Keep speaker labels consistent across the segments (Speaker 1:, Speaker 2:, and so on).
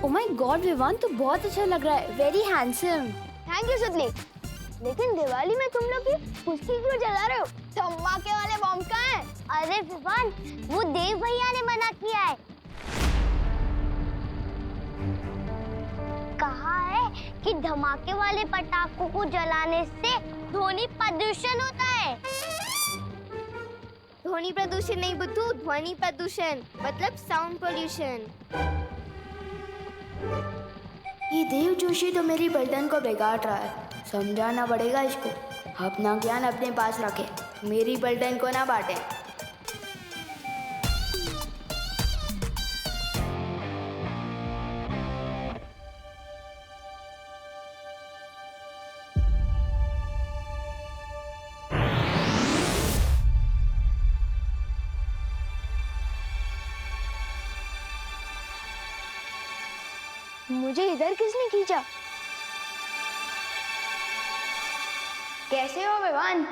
Speaker 1: Oh my God Vivaan, तो बहुत अच्छा लग रहा है, वेरी हैंडसम।
Speaker 2: थैंक यू सुतली। लेकिन दिवाली में तुम लोग ये कुश्ती क्यों जला रहे हो? धमाके वाले बम कहाँ हैं? अरे विवान, वो देव भैया ने मना किया है। कहा है कि धमाके वाले पटाखों को जलाने से ध्वनि प्रदूषण होता है। ध्वनि प्रदूषण नहीं बुद्धू, ध्वनि प्रदूषण मतलब साउंड पोल्यूशन।
Speaker 1: ये देव जोशी तो मेरी बर्तन को बिगाड़ रहा है, समझाना पड़ेगा इसको। अपना ज्ञान अपने पास रखे, मेरी बर्तन को ना बांटे।
Speaker 2: मुझे इधर किसने खींचा? कैसे हो विवान?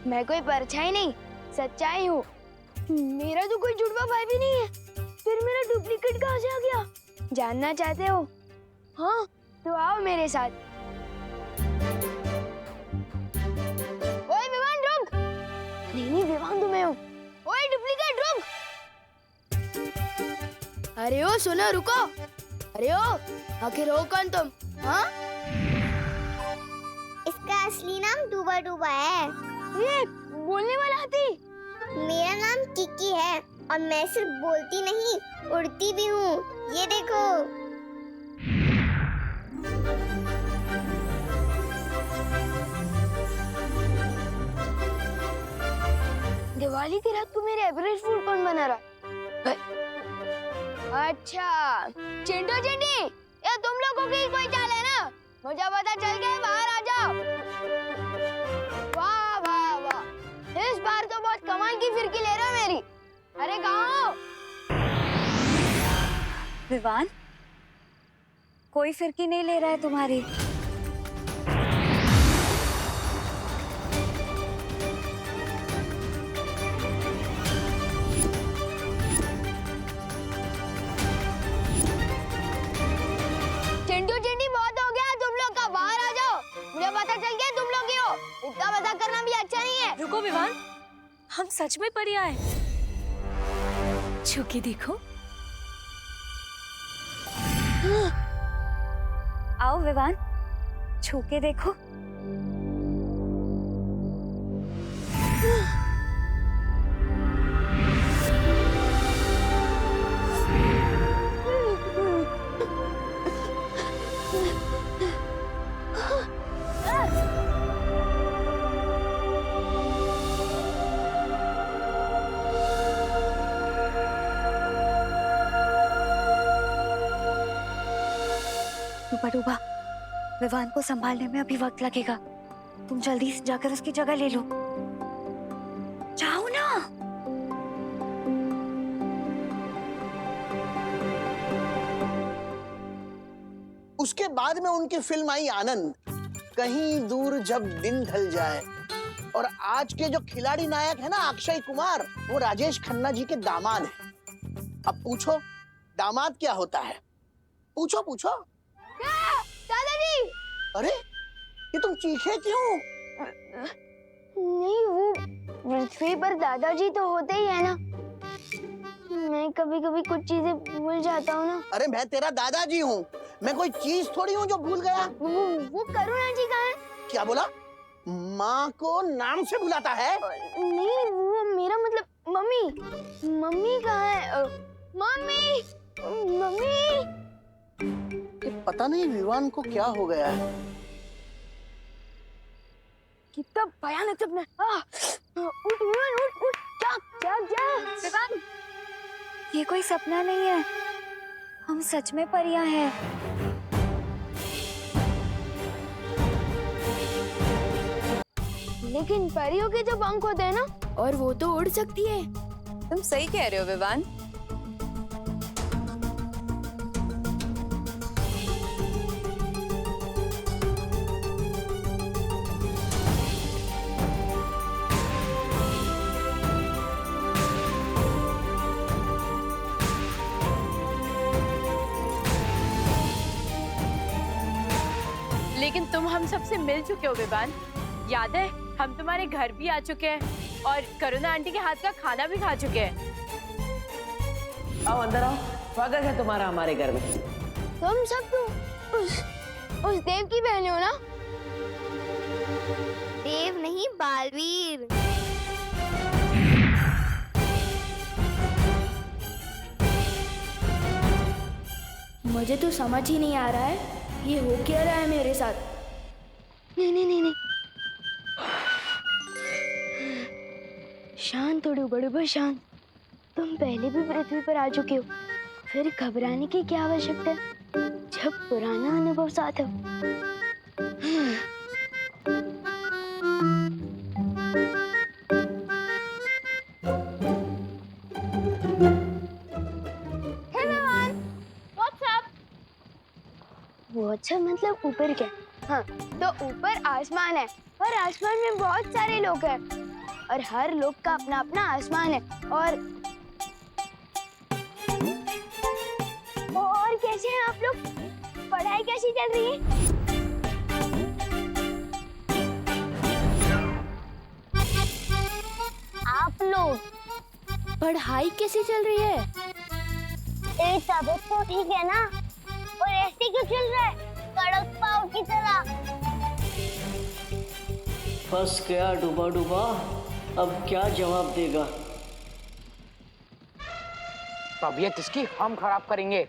Speaker 2: मैं कोई परछाई नहीं, सच्चाई हूँ। मेरा तो कोई जुड़वा भाई भी नहीं है, फिर मेरा डुप्लीकेट कहाँ से आ गया? जानना चाहते हो? हाँ, तो आओ मेरे साथ। ओए विवान रुक! नहीं विवान, तो मैं हूँ। ओए डुप्लीकेट रुक! अरे ओ सुनो, रुको! अरे ओ, आखिर हो कौन तुम? हाँ?
Speaker 3: इसका असली नाम डूबा डूबा है।
Speaker 2: ये बोलने वाला हाथी?
Speaker 3: मेरा नाम किकी है और मैं सिर्फ बोलती नहीं, उड़ती भी हूँ। ये देखो।
Speaker 2: दिवाली की रात को मेरे एवरेज फूड कौन बना रहा? अच्छा, चिंटू चिंटी, ये तुम लोगों की कोई चाल है ना? मुझे पता चल गया, बाहर आ जाओ। वाह वाह वाह, इस बार तो बहुत कमाल की फिरकी ले रहे हो मेरी। अरे कहाँ हो?
Speaker 4: विवान, कोई फिरकी नहीं ले रहा है तुम्हारी।
Speaker 2: चिंटू चिंटी, बहुत हो गया तुम लोग का, बाहर आ जाओ। मुझे पता चल गया तुम लोग ही हो। इतना मजाक करना भी अच्छा नहीं है।
Speaker 4: रुको विवान, हम सच में परी आए। छू के देखो। आओ विवान, छू के देखो। डूबा डूबा, विवान को संभालने में अभी वक्त लगेगा। तुम जल्दी से जाकर उसकी जगह ले लो। जाओ ना।
Speaker 5: उसके बाद में उनकी फिल्म आई आनंद, कहीं दूर जब दिन ढल जाए। और आज के जो खिलाड़ी नायक है ना अक्षय कुमार, वो राजेश खन्ना जी के दामाद हैं। अब पूछो दामाद क्या होता है? पूछो पूछो।
Speaker 2: दादाजी!
Speaker 5: अरे ये तुम चीखे क्यों?
Speaker 2: नहीं, वो पृथ्वी पर दादाजी तो होते ही है ना। मैं कभी कभी कुछ चीजें भूल जाता हूँ ना।
Speaker 5: अरे मैं तेरा दादाजी हूँ, मैं कोई चीज थोड़ी हूँ जो भूल गया।
Speaker 2: वो करुणा जी कहाँ है?
Speaker 5: क्या बोला? माँ को नाम से बुलाता है?
Speaker 2: नहीं, वो मेरा मतलब मम्मी। मम्मी कहाँ है? Mummy, mummy.
Speaker 5: पता नहीं विवान को क्या हो गया है।
Speaker 2: कितना भयानक सपना। उठ विवान, उठ उठ, जाग जाग जाग।
Speaker 4: विवान, ये कोई सपना नहीं है, हम सच में परियां हैं।
Speaker 2: लेकिन परियों के जो पंख होते हैं ना,
Speaker 1: और वो तो उड़ सकती है।
Speaker 6: तुम सही कह रहे हो विवान।
Speaker 7: लेकिन तुम हम सबसे मिल चुके हो विवान। याद है हम तुम्हारे घर भी आ चुके हैं और करुणा आंटी के हाथ का खाना भी खा चुके हैं।
Speaker 8: आओ अंदर आओ, स्वागत है तुम्हारा हमारे घर में।
Speaker 2: तुम सब तो उस देव की बहन हो ना?
Speaker 3: देव नहीं, बालवीर।
Speaker 1: मुझे तो समझ ही नहीं आ रहा है ये हो क्या रहा है मेरे साथ।
Speaker 2: नहीं नहीं नहीं नहीं, शांत थोड़ी बड़े शांत। तुम पहले भी पृथ्वी पर आ चुके हो, फिर घबराने की क्या आवश्यकता है जब पुराना अनुभव साथ हो। वो अच्छा मतलब ऊपर क्या? हाँ, तो ऊपर आसमान है और आसमान में बहुत सारे लोग हैं और हर लोग का अपना अपना आसमान है। और कैसे हैं आप लोग? पढ़ाई कैसी चल रही है?
Speaker 3: आप लोग
Speaker 1: पढ़ाई कैसी चल रही है?
Speaker 3: तेरी तबीयत तो ठीक है ना? और ऐसे क्यों चल रहा है कड़क पाव की तरह?
Speaker 8: फंस गया डूबा डूबा, अब क्या जवाब देगा।
Speaker 9: तबीयत इसकी हम खराब करेंगे।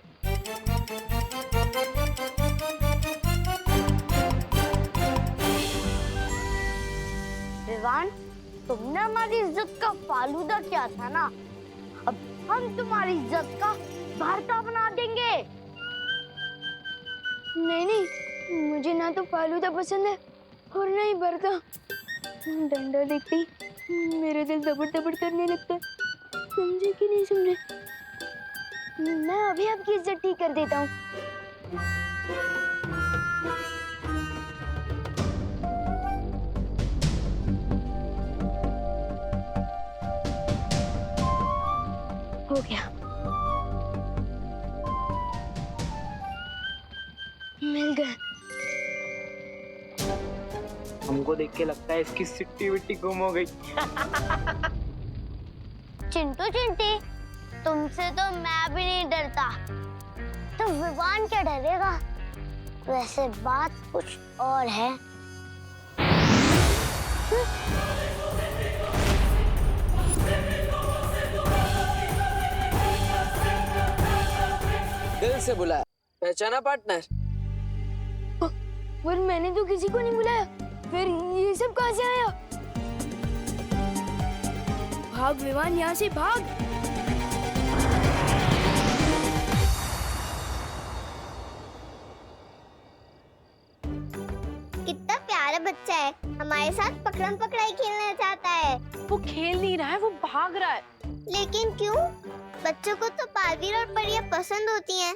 Speaker 3: विवान, तुमने हमारी इज्जत का फालूदा किया था ना, अब हम तुम्हारी इज्जत का भरता बना देंगे।
Speaker 2: नहीं नहीं, मुझे ना तो फालूदा पसंद है और ना ही भरता। डंडा देखती मेरा दिल दबड़ दबड़ करने लगता है। समझे कि नहीं समझे? मैं अभी आपकी इज्जत ठीक कर देता हूँ। हो गया, मिल गया।
Speaker 9: हमको देख के लगता है इसकी सिट्टी विट्टी गुम हो गई।
Speaker 3: चिंटू चिंटी, तुमसे तो मैं भी नहीं डरता, तो विवान क्या डरेगा? वैसे बात कुछ और है।
Speaker 8: दिल से बुलाया, पहचाना पार्टनर?
Speaker 2: और मैंने तो किसी को नहीं बुलाया, फिर ये सब कहाँ से आया?
Speaker 1: भाग विवान, यहाँ से भाग।
Speaker 3: कितना प्यारा बच्चा है, हमारे साथ पकड़म पकड़ाई खेलना चाहता है।
Speaker 7: वो खेल नहीं रहा है, वो भाग रहा है।
Speaker 3: लेकिन क्यों? बच्चों को तो बालवीर और परियां पसंद होती हैं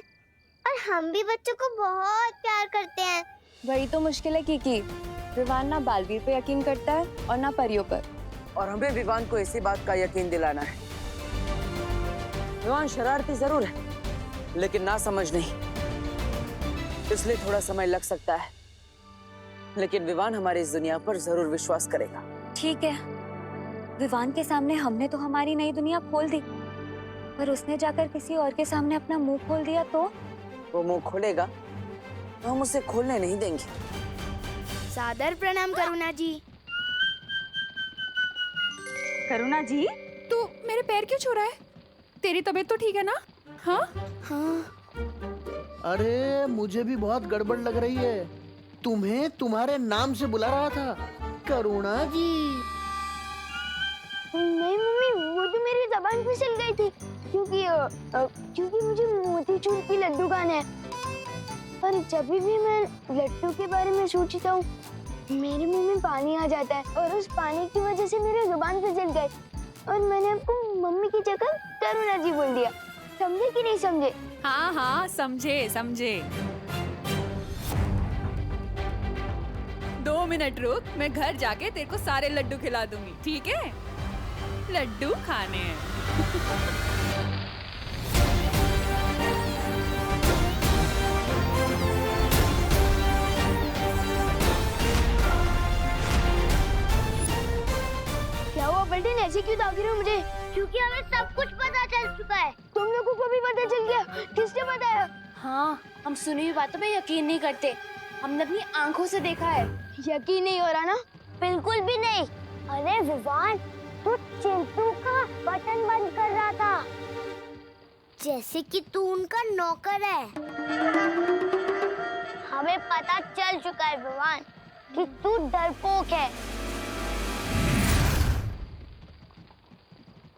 Speaker 3: और हम भी बच्चों को बहुत प्यार करते हैं।
Speaker 6: वही तो मुश्किल है कीकी। विवान ना बालवीर पे यकीन करता है और ना परियों पर।
Speaker 8: और हमें विवान को इसी बात का यकीन दिलाना है। विवान शरारती जरूर है, लेकिन ना समझ नहीं, इसलिए थोड़ा समय लग सकता है, लेकिन विवान हमारी इस दुनिया पर जरूर विश्वास करेगा।
Speaker 4: ठीक है, विवान के सामने हमने तो हमारी नई दुनिया खोल दी, पर उसने जाकर किसी और के सामने अपना मुंह खोल दिया तो?
Speaker 8: वो मुंह खोलेगा तो हम उसे खोलने नहीं देंगे।
Speaker 1: सादर प्रणाम करुणा जी।
Speaker 6: करुणा जी,
Speaker 10: तू मेरे पैर क्यों छू रहा है? तेरी तबीयत तो ठीक है ना? हाँ
Speaker 1: हाँ,
Speaker 5: अरे मुझे भी बहुत गड़बड़ लग रही है। तुम्हें तुम्हारे नाम से बुला रहा था, करुणा जी।
Speaker 2: नहीं मम्मी, वो तो मेरी जबान फिसल गई थी क्योंकि मुझे मोतीचूर की लड्डू खाना है। पर जब भी मैं लड्डू के बारे में सोचता हूँ मेरे मुंह में पानी आ जाता है और उस पानी की वजह से मेरी जुबान फिसल गई और मैंने आपको मम्मी की जगह करुणा जी बोल दिया। समझे कि नहीं समझे?
Speaker 10: हाँ हाँ, समझे समझे। 2 मिनट रुक, मैं घर जाके तेरे को सारे लड्डू खिला दूंगी, ठीक है? लड्डू खाने हैं।
Speaker 2: क्या हुआ बल्टन, ऐसे क्यों ताक रहे हो मुझे?
Speaker 3: क्योंकि हमें सब कुछ पता चल चुका है।
Speaker 2: तुम लोगों को भी पता चल गया? किसने बताया?
Speaker 6: हाँ, हम सुनी हुई बातों पे यकीन नहीं करते, हमने अपनी आंखों से देखा है।
Speaker 2: यकीन नहीं हो रहा ना?
Speaker 3: बिल्कुल भी नहीं। अरे विवान, तू चिंटू का बटन बंद कर रहा था, जैसे कि तू उनका नौकर है। हमें पता चल चुका है विवान कि तू डरपोक है।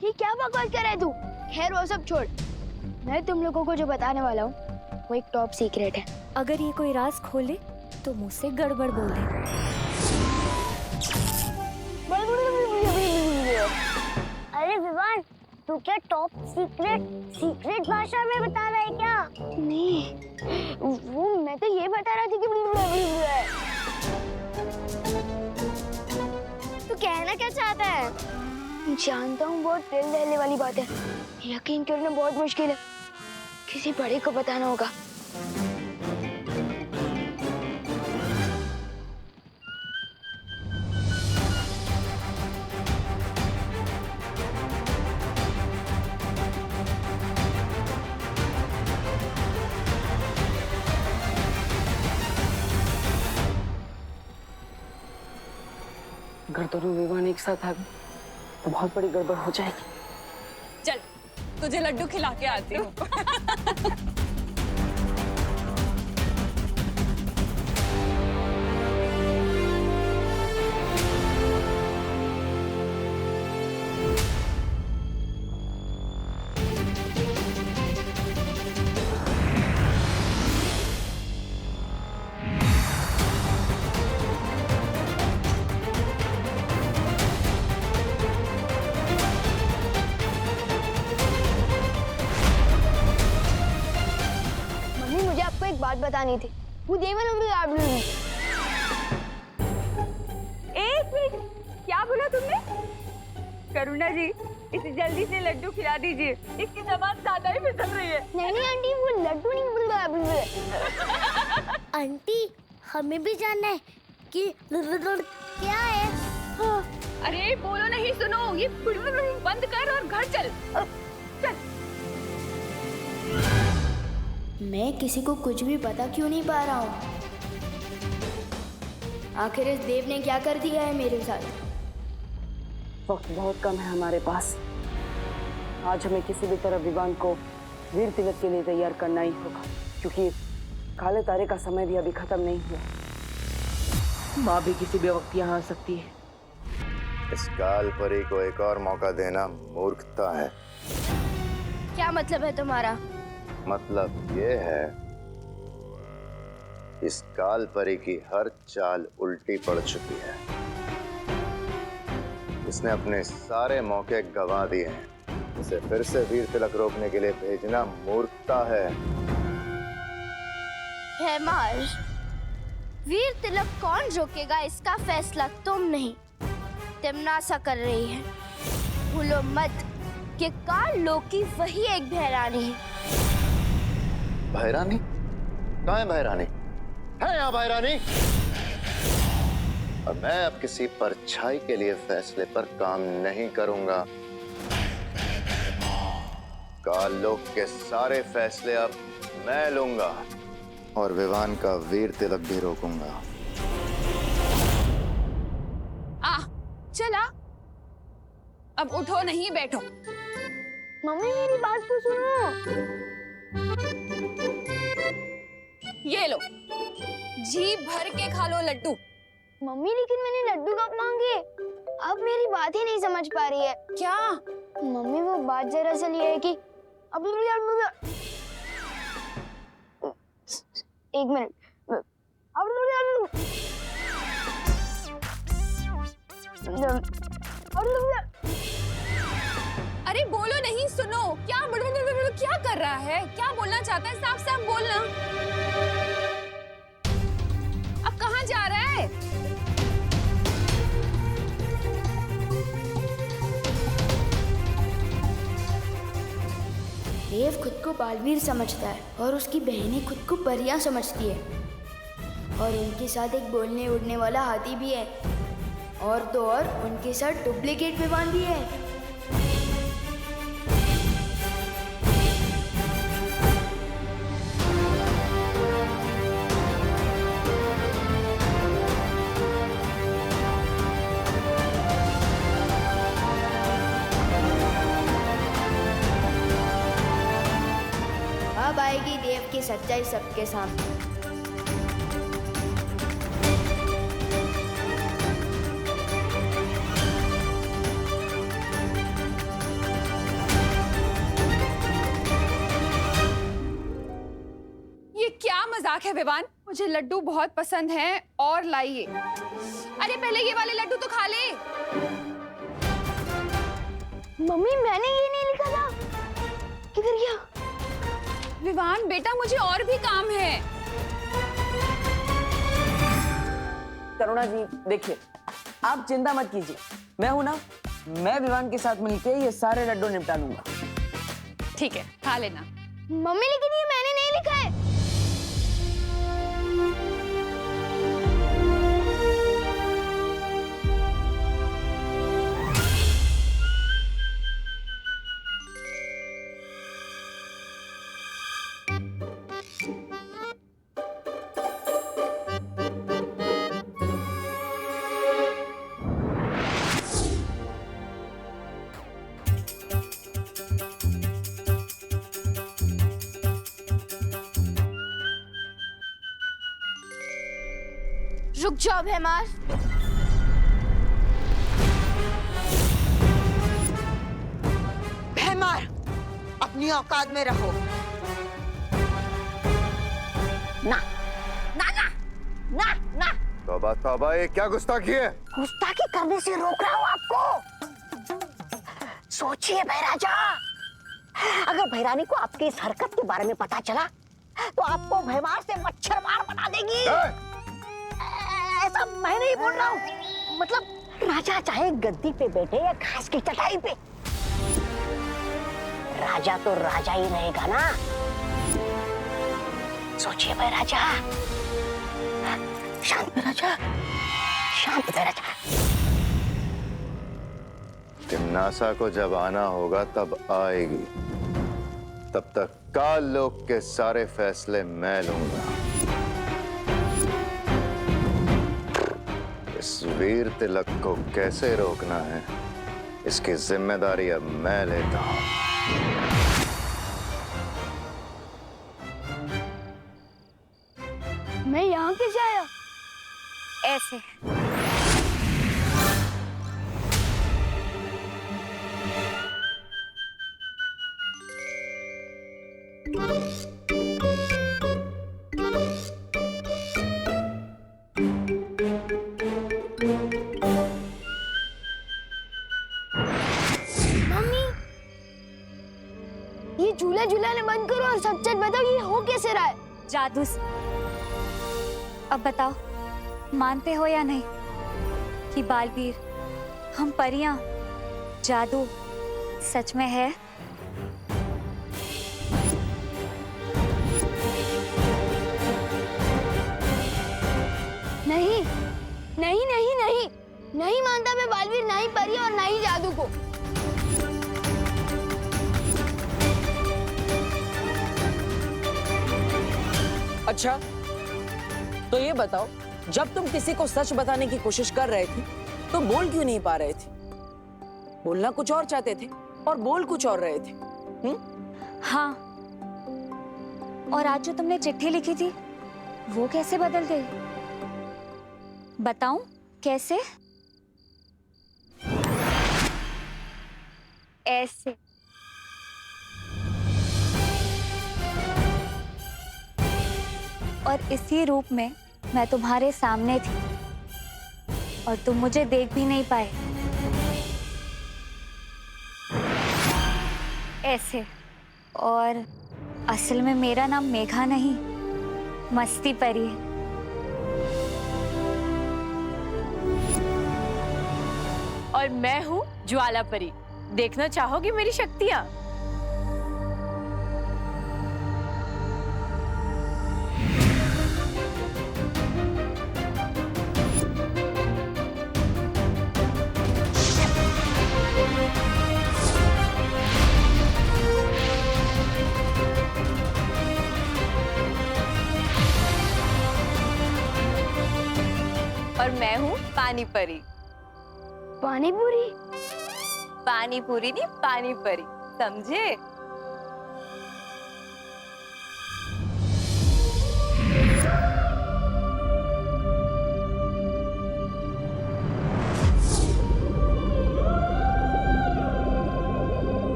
Speaker 2: ये क्या बकवास कर रहा है तू? खैर वो सब छोड़, मैं तुम लोगों को जो बताने वाला हूँ वो एक टॉप सीक्रेट है।
Speaker 4: अगर ये कोई राज खोले तो मुझसे गड़बड़ बोले।
Speaker 3: अरे विवान, तू क्या टॉप सीक्रेट भाषा में बता रहा है क्या?
Speaker 2: नहीं, वो मैं तो ये बता रहा थी कि
Speaker 3: तू कहना क्या चाहता है?
Speaker 2: जानता हूँ बहुत दिल दहले वाली बात है, यकीन करना बहुत मुश्किल है, किसी बड़े को बताना होगा।
Speaker 8: अगर दोनों विवान एक साथ आ गए तो बहुत बड़ी गड़बड़ हो जाएगी।
Speaker 10: चल, तुझे लड्डू खिला के आती हूँ।
Speaker 2: एक बात बतानी थी। वो देवल
Speaker 6: एक मिनट, क्या बोला तुमने? करुणा जी, इसे जल्दी से लड्डू खिला दीजिए, इसकी जबान ज्यादा ही फिसल रही है।
Speaker 2: नहीं आंटी, वो लड्डू नहीं।
Speaker 3: आंटी, हमें भी जानना है कि क्या है।
Speaker 6: हाँ। अरे बोलो नहीं, सुनो, ये बंद कर और घर चल। चल।
Speaker 1: मैं किसी को कुछ भी पता क्यों नहीं पा रहा हूँ? आखिर इस देव ने क्या कर दिया है मेरे साथ?
Speaker 8: वक्त बहुत कम है हमारे पास। आज हमें किसी भी तरह विवान को वीर तिलक के लिए तैयार करना ही होगा, क्योंकि काले तारे का समय भी अभी खत्म नहीं हुआ। माँ भी किसी भी वक्त यहाँ आ सकती है।
Speaker 11: इस काल परी को एक और मौका देना मूर्खता है।
Speaker 2: क्या मतलब है तुम्हारा?
Speaker 11: मतलब ये है, इस काल परी की हर चाल उल्टी पड़ चुकी है। इसने अपने सारे मौके गंवा दिए हैं। इसे फिर से वीर तिलक रोकने के लिए भेजना मूर्खता है।
Speaker 2: हेमाश, वीर तिलक कौन रोकेगा इसका फैसला तुम नहीं, तिमनासा कर रही है। भूलो मत कि काल लोकी वही एक भैरानी है।
Speaker 11: भैरानी? कहाँ है भैरानी? है यहाँ भैरानी? और मैं अब किसी परछाई के लिए फैसले पर काम नहीं करूंगा। काल लोक के सारे फैसले अब मैं लूंगा और विवान का वीर तिलक भी रोकूंगा।
Speaker 10: चला, अब उठो नहीं बैठो।
Speaker 2: मम्मी मेरी बात तो सुनो।
Speaker 10: ये लो, जी भर के खा लो लड्डू।
Speaker 2: मम्मी लेकिन मैंने लड्डू कब मांगे? अब मेरी बात ही नहीं समझ पा रही है।
Speaker 10: क्या?
Speaker 2: मम्मी वो बात दरअसल ये है कि अब एक मिनट
Speaker 10: अरे बोलो नहीं, सुनो। क्या क्या कर रहा है? क्या बोलना चाहता है? साफ साफ बोलना। अब कहाँ जा रहा है?
Speaker 1: देव खुद को बालवीर समझता है और उसकी बहनें खुद को परियां समझती है, और उनके साथ एक बोलने उड़ने वाला हाथी भी है, और तो और उनके साथ डुप्लीकेट विमान भी है। अब आएगी देव की सच्चाई सबके सामने।
Speaker 10: ये क्या मजाक है विवान? मुझे लड्डू बहुत पसंद हैं और लाइए। अरे पहले ये वाले लड्डू तो खा ले।
Speaker 2: मम्मी मैंने ये नहीं लिखा था। किधर गया?
Speaker 10: विवान बेटा, मुझे और भी काम है।
Speaker 8: करुणा जी देखिए, आप चिंता मत कीजिए, मैं हूं ना, मैं विवान के साथ मिलके ये सारे लड्डू निपटा लूंगा।
Speaker 10: ठीक है, खा लेना।
Speaker 2: मम्मी लेकिन ये मैंने नहीं लिखा है। रुक जाओ भैमार।
Speaker 12: भैमार, अपनी औकात में रहो। ना ना ना ना ना,
Speaker 11: तौबा तौबा, ये क्या गुस्ताखी है?
Speaker 12: गुस्ताखी करने से रोक रहा हूँ आपको। सोचिए भैराजा, अगर भैरानी को आपकी इस हरकत के बारे में पता चला तो आपको भैमार से मच्छर मार बना देगी। ऐसा मैं नहीं बोल रहा हूँ, मतलब राजा चाहे गद्दी पे बैठे या घास की चटाई पे, राजा तो राजा ही रहेगा ना। सोचिए भैराजा, शांत भैराजा, शांत भैराजा।
Speaker 11: तिम्नासा को जब आना होगा तब आएगी, तब तक काल लोक के सारे फैसले मैं लूंगा। इस वीर तिलक को कैसे रोकना है, इसकी जिम्मेदारी अब मैं लेता हूं।
Speaker 2: मैं यहाँ कैसे आया?
Speaker 4: ऐसे।
Speaker 2: ये झूला झूलाने बंद करो और सच सच बताओ, ये हो कैसे रहा है?
Speaker 4: जादू। अब बताओ, मानते हो या नहीं कि बालवीर, हम परियां, जादू सच में है?
Speaker 2: नहीं नहीं नहीं नहीं नहीं मानता मैं बालवीर, ना ही परी और ना ही जादू को।
Speaker 8: अच्छा, तो ये बताओ, जब तुम किसी को सच बताने की कोशिश कर रहे थे तो बोल क्यों नहीं पा रहे थे? बोलना कुछ और चाहते थे और बोल कुछ और रहे थे।
Speaker 4: हाँ, और आज जो तुमने चिट्ठी लिखी थी वो कैसे बदल गई? बताऊं कैसे? ऐसे। और इसी रूप में मैं तुम्हारे सामने थी और तुम मुझे देख भी नहीं पाए। ऐसे। और असल में मेरा नाम मेघा नहीं, मस्ती परी है।
Speaker 7: और मैं हूँ ज्वाला परी। देखना चाहोगी मेरी शक्तियाँ? और मैं हूँ पानी परी।
Speaker 2: पानी पूरी?
Speaker 7: पानी पूरी नहीं, पानी परी, समझे?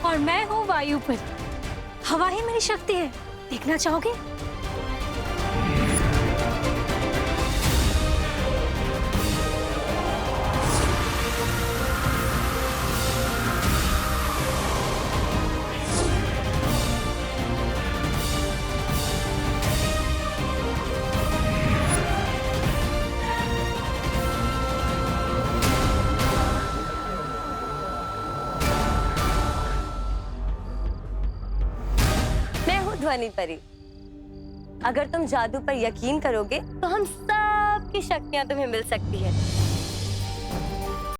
Speaker 4: और मैं हूँ वायु परी। हवा ही मेरी शक्ति है। देखना चाहोगे?
Speaker 13: ध्वनि परी। अगर तुम जादू पर यकीन करोगे तो हम सब की शक्तियां तुम्हें मिल सकती है।